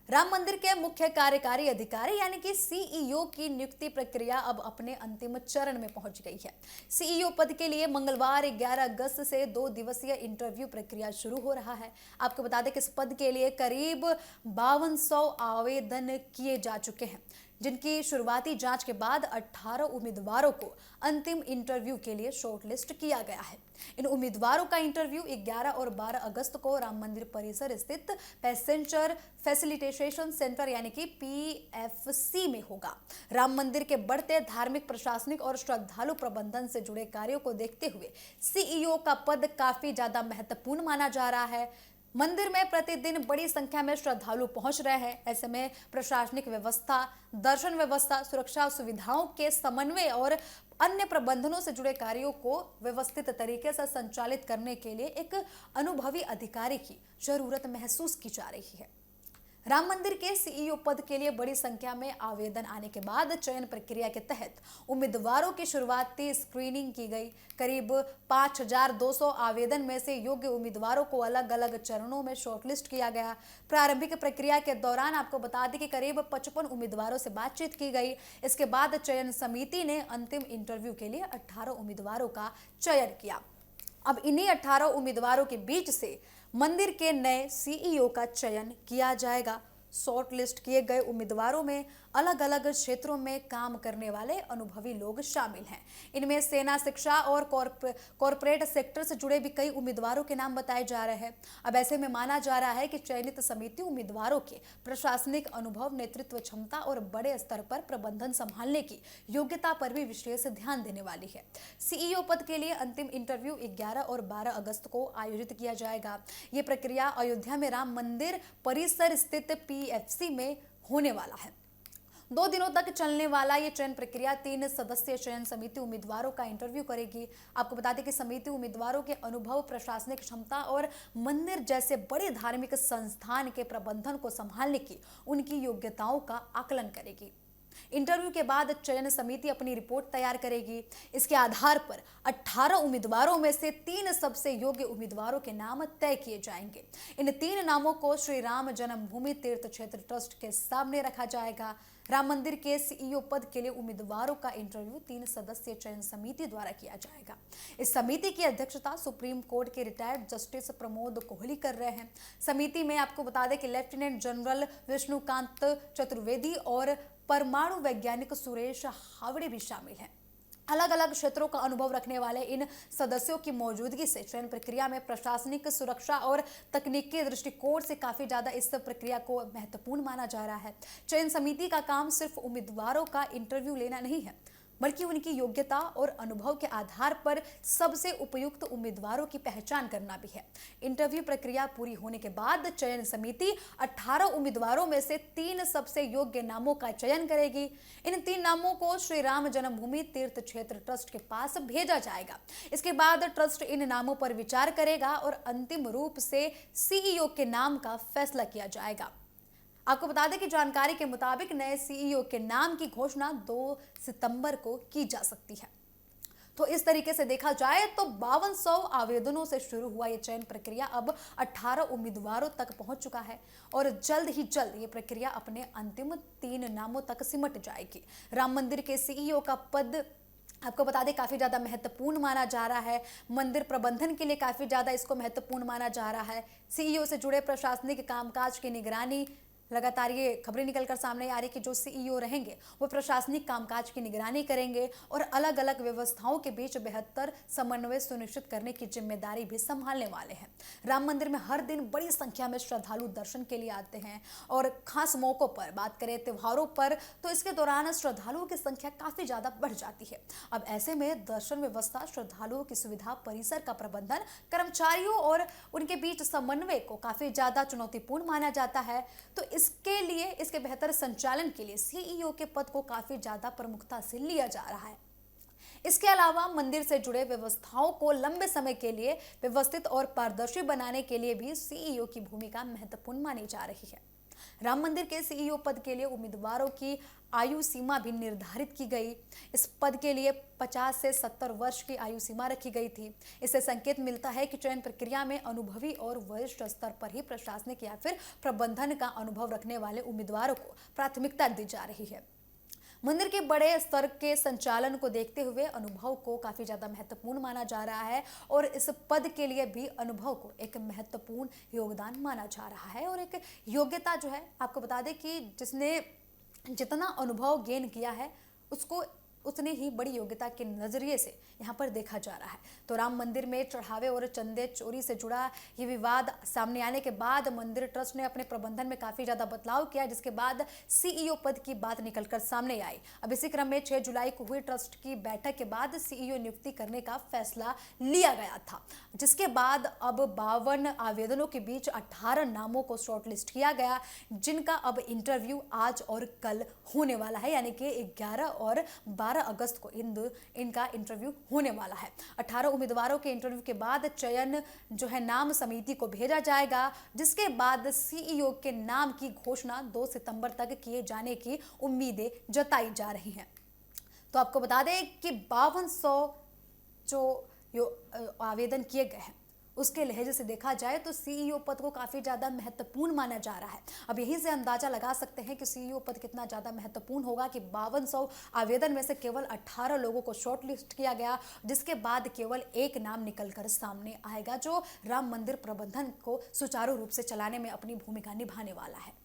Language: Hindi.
राम मंदिर के मुख्य कार्यकारी अधिकारी यानी कि सीईओ की नियुक्ति प्रक्रिया अब अपने अंतिम चरण में पहुंच गई है। सीईओ पद के लिए मंगलवार 11 अगस्त से 2 दिवसीय इंटरव्यू प्रक्रिया शुरू हो रहा है। आपको बता दें कि इस पद के लिए करीब 5200 आवेदन किए जा चुके हैं, जिनकी शुरुआती जांच के बाद 18 उम्मीदवारों को अंतिम इंटरव्यू के लिए शॉर्टलिस्ट किया गया है। इन उम्मीदवारों का इंटरव्यू 11 और 12 अगस्त को राम मंदिर परिसर स्थित पैसेंजर फैसिलिटेशन सेंटर यानी कि पीएफसी में होगा। राम मंदिर के बढ़ते धार्मिक, प्रशासनिक और श्रद्धालु प्रबंधन से जुड़े कार्यों को देखते हुए सीईओ का पद काफी ज्यादा महत्वपूर्ण माना जा रहा है। मंदिर में प्रतिदिन बड़ी संख्या में श्रद्धालु पहुंच रहे हैं। ऐसे में प्रशासनिक व्यवस्था, दर्शन व्यवस्था, सुरक्षा सुविधाओं के समन्वय और अन्य प्रबंधनों से जुड़े कार्यों को व्यवस्थित तरीके से संचालित करने के लिए एक अनुभवी अधिकारी की जरूरत महसूस की जा रही है। राम मंदिर के सीईओ पद के लिए बड़ी संख्या में आवेदन आने के बाद चयन प्रक्रिया के तहत उम्मीदवारों की शुरुआती स्क्रीनिंग की गई। करीब 5200 आवेदन में से योग्य उम्मीदवारों को अलग अलग चरणों में शॉर्टलिस्ट किया गया। प्रारंभिक प्रक्रिया के दौरान आपको बता दें कि करीब 55 उम्मीदवारों से बातचीत की गई। इसके बाद चयन समिति ने अंतिम इंटरव्यू के लिए 18 उम्मीदवारों का चयन किया। अब इन्हीं 18 उम्मीदवारों के बीच से मंदिर के नए सीईओ का चयन किया जाएगा। शॉर्ट लिस्ट किए गए उम्मीदवारों में अलग अलग क्षेत्रों में काम करने वाले अनुभवी लोग शामिल हैं। इनमें सेना, शिक्षा और कॉरपोरेट सेक्टर से जुड़े भी कई उम्मीदवारों के नाम बताए जा रहे हैं। अब ऐसे में माना जा रहा है कि चयनित समिति उम्मीदवारों के प्रशासनिक अनुभव, नेतृत्व क्षमता और बड़े स्तर पर प्रबंधन संभालने की योग्यता पर भी विशेष ध्यान देने वाली है। सीईओ पद के लिए अंतिम इंटरव्यू 11 और 12 अगस्त को आयोजित किया जाएगा। ये प्रक्रिया अयोध्या में राम मंदिर परिसर स्थित पीएफसी में होने वाला है। 2 दिनों तक चलने वाला ये चयन प्रक्रिया 3 सदस्यीय चयन समिति उम्मीदवारों का इंटरव्यू करेगी। आपको बता दें कि समिति उम्मीदवारों के अनुभव, प्रशासनिक क्षमता और मंदिर जैसे बड़े धार्मिक संस्थान के प्रबंधन को संभालने की उनकी योग्यताओं का आकलन करेगी। इंटरव्यू के बाद चयन समिति अपनी रिपोर्ट तैयार करेगी। इसके आधार पर 18 उम्मीदवारों में से 3 सबसे योग्य उम्मीदवारों के नाम तय किए जाएंगे। इन 3 नामों को श्री राम जन्मभूमि तीर्थ क्षेत्र ट्रस्ट के सामने रखा जाएगा। राम मंदिर के सीईओ पद के लिए उम्मीदवारों का इंटरव्यू 3 सदस्यीय चयन समिति द्वारा किया जाएगा। इस समिति की अध्यक्षता सुप्रीम कोर्ट के रिटायर्ड जस्टिस प्रमोद कोहली कर रहे हैं। समिति में आपको बता दें कि लेफ्टिनेंट जनरल विष्णुकांत चतुर्वेदी और परमाणु वैज्ञानिक सुरेश हावड़े भी शामिल हैं। अलग अलग क्षेत्रों का अनुभव रखने वाले इन सदस्यों की मौजूदगी से चयन प्रक्रिया में प्रशासनिक, सुरक्षा और तकनीकी दृष्टिकोण से काफी ज्यादा इस प्रक्रिया को महत्वपूर्ण माना जा रहा है। चयन समिति का काम सिर्फ उम्मीदवारों का इंटरव्यू लेना नहीं है, बल्कि उनकी योग्यता और अनुभव के आधार पर सबसे उपयुक्त उम्मीदवारों की पहचान करना भी है। इंटरव्यू प्रक्रिया पूरी होने के बाद चयन समिति 18 उम्मीदवारों में से 3 सबसे योग्य नामों का चयन करेगी। इन 3 नामों को श्री राम जन्मभूमि तीर्थ क्षेत्र ट्रस्ट के पास भेजा जाएगा। इसके बाद ट्रस्ट इन नामों पर विचार करेगा और अंतिम रूप से सीईओ के नाम का फैसला किया जाएगा। आपको बता दें कि जानकारी के मुताबिक नए सीईओ के नाम की घोषणा 2 सितंबर को की जा सकती है। तो इस तरीके से देखा जाए तो 5200 आवेदनों से शुरू हुआ ये चयन प्रक्रिया अब 18 उम्मीदवारों तक पहुंच चुका है और जल्द ही जल्द ये प्रक्रिया अपने अंतिम 3 नामों तक सिमट जाएगी। राम मंदिर के सीईओ का पद आपको बता दें काफी ज्यादा महत्वपूर्ण माना जा रहा है। मंदिर प्रबंधन के लिए काफी ज्यादा इसको महत्वपूर्ण माना जा रहा है। सीईओ से जुड़े प्रशासनिक कामकाज की निगरानी, लगातार ये खबरें निकलकर सामने आ रही कि जो सीईओ रहेंगे वो प्रशासनिक कामकाज की निगरानी करेंगे और अलग अलग व्यवस्थाओं के बीच बेहतर समन्वय सुनिश्चित करने की जिम्मेदारी भी संभालने वाले हैं। राम मंदिर में हर दिन बड़ी संख्या में श्रद्धालु दर्शन के लिए आते हैं और खास मौकों पर बात करें, त्योहारों पर, तो इसके दौरान श्रद्धालुओं की संख्या काफी ज्यादा बढ़ जाती है। अब ऐसे में दर्शन व्यवस्था, श्रद्धालुओं की सुविधा, परिसर का प्रबंधन, कर्मचारियों और उनके बीच समन्वय को काफी ज्यादा चुनौतीपूर्ण माना जाता है। तो इसके लिए, इसके बेहतर संचालन के लिए सीईओ के पद को काफी ज्यादा प्रमुखता से लिया जा रहा है। इसके अलावा मंदिर से जुड़े व्यवस्थाओं को लंबे समय के लिए व्यवस्थित और पारदर्शी बनाने के लिए भी सीईओ की भूमिका महत्वपूर्ण मानी जा रही है। राम मंदिर के सीईओ पद के लिए उम्मीदवारों की आयु सीमा भी निर्धारित की गई। इस पद के लिए 50 से 70 वर्ष की आयु सीमा रखी गई थी। इससे संकेत मिलता है कि चयन प्रक्रिया में अनुभवी और वरिष्ठ स्तर पर ही प्रशासनिक या फिर प्रबंधन का अनुभव रखने वाले उम्मीदवारों को प्राथमिकता दी जा रही है। मंदिर के बड़े स्तर के संचालन को देखते हुए अनुभव को काफी ज्यादा महत्वपूर्ण माना जा रहा है और इस पद के लिए भी अनुभव को एक महत्वपूर्ण योगदान माना जा रहा है। और एक योग्यता जो है, आपको बता दें कि जिसने जितना अनुभव गेन किया है उसको उतनी ही बड़ी योग्यता के नजरिए से यहाँ पर देखा जा रहा है। तो राम मंदिर में चढ़ावे और चंदे चोरी से जुड़ा ये विवाद सामने आने के बाद मंदिर ट्रस्ट ने अपने प्रबंधन में काफी ज्यादा बदलाव किया, जिसके बाद सीईओ पद की बात निकलकर सामने आई। अब इसी क्रम में 6 जुलाई को हुई ट्रस्ट की बैठक के बाद सीईओ नियुक्ति करने का फैसला लिया गया था, जिसके बाद अब 52 आवेदनों के बीच 18 नामों को शॉर्टलिस्ट किया गया, जिनका अब इंटरव्यू आज और कल होने वाला है, यानी कि 11 और 12 अगस्त को इनका इंटरव्यू होने वाला है। 18 उम्मीदवारों के इंटरव्यू के बाद चयन जो है नाम समिति को भेजा जाएगा, जिसके बाद सीईओ के नाम की घोषणा 2 सितंबर तक किए जाने की उम्मीदें जताई जा रही हैं। तो आपको बता दें कि 5200 जो आवेदन किए गए हैं उसके लहजे से देखा जाए तो सीईओ पद को काफी ज्यादा महत्वपूर्ण माना जा रहा है। अब यहीं से अंदाजा लगा सकते हैं कि सीईओ पद कितना ज्यादा महत्वपूर्ण होगा कि 5200 आवेदन में से केवल 18 लोगों को शॉर्टलिस्ट किया गया, जिसके बाद केवल एक नाम निकलकर सामने आएगा जो राम मंदिर प्रबंधन को सुचारू रूप से चलाने में अपनी भूमिका निभाने वाला है।